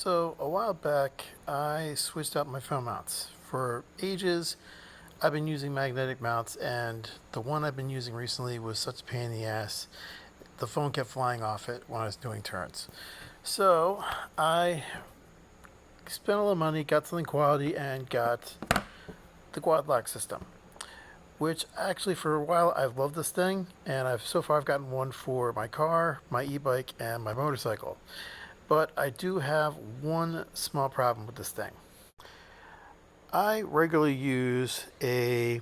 So a while back, I switched out my phone mounts. For ages, I've been using magnetic mounts, and the one I've been using recently was such a pain in the ass. The phone kept flying off it when I was doing turns. So I spent a little money, got something quality, and got the quadlock system. Which actually, for a while, I've loved this thing, and so far I've gotten one for my car, my e-bike, and my motorcycle. But I do have one small problem with this thing. I regularly use a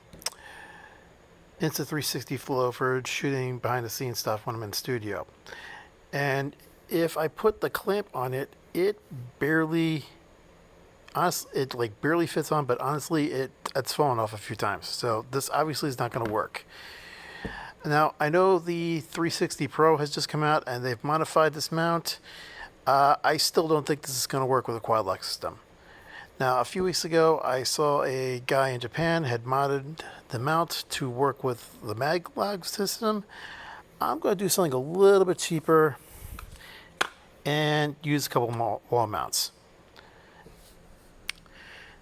insta360 flow for shooting behind the scenes stuff when I'm in the studio. And if I put the clamp on it, it barely fits on, but honestly it's fallen off a few times. So this obviously is not going to work. Now I know the 360 Pro has just come out and they've modified this mount. I still don't think this is going to work with a quad lock system. Now, a few weeks ago, I saw a guy in Japan had modded the mount to work with the mag lock system. I'm going to do something a little bit cheaper and use a couple wall mounts.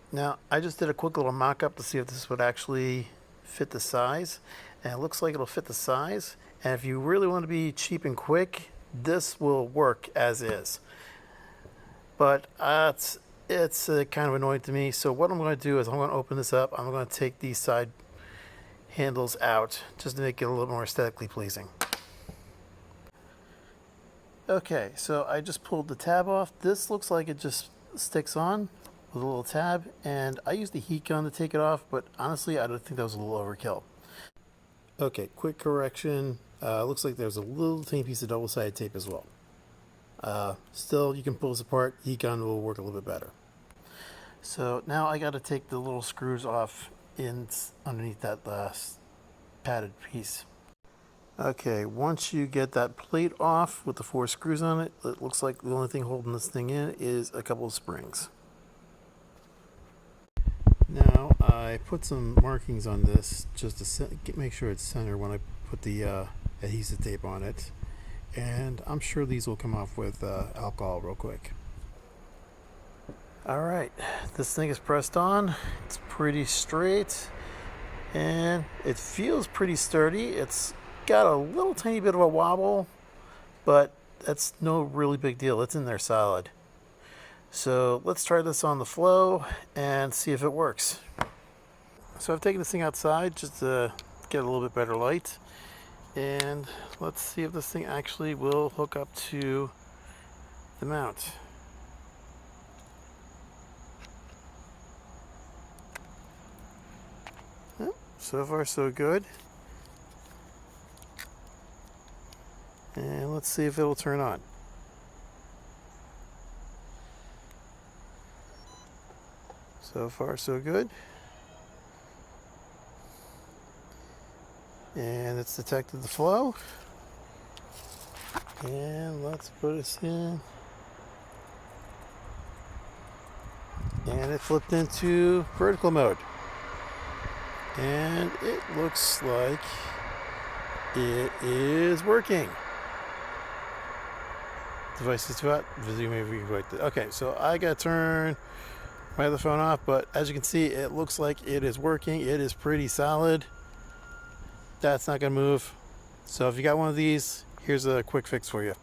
Now, I just did a quick little mock-up to see if this would actually fit the size, and it looks like it'll fit the size. And if you really want to be cheap and quick, this will work as is. But it's kind of annoying to me. So what I'm going to do is I'm going to open this up. I'm going to take these side handles out just to make it a little more aesthetically pleasing. Okay, so I just pulled the tab off. This looks like it just sticks on with a little tab, and I used the heat gun to take it off, but honestly I don't think that was a little overkill. Okay, quick correction. Looks like there's a little tiny piece of double-sided tape as well. Still, you can pull this apart. Heat gun will work a little bit better. So now I got to take the little screws off underneath that padded piece. Okay, once you get that plate off with the 4 screws on it, it looks like the only thing holding this thing in is a couple of springs. Now I put some markings on this just to make sure it's center when I put the adhesive tape on it, and I'm sure these will come off with alcohol real quick. Alright, this thing is pressed on. It's pretty straight and it feels pretty sturdy. It's got a little tiny bit of a wobble, but that's no really big deal. It's in there solid. So let's try this on the flow and see if it works. So I've taken this thing outside just to get a little bit better light, and let's see if this thing actually will hook up to the mount. So far so good. And let's see if it'll turn on. So far so good. And it's detected the flow. And let's put this in. And it flipped into vertical mode. And it looks like it is working. Device is too hot. Okay, so I got to turn my other phone off, but as you can see, it looks like it is working. It is pretty solid. That's not going to move. So if you got one of these, here's a quick fix for you.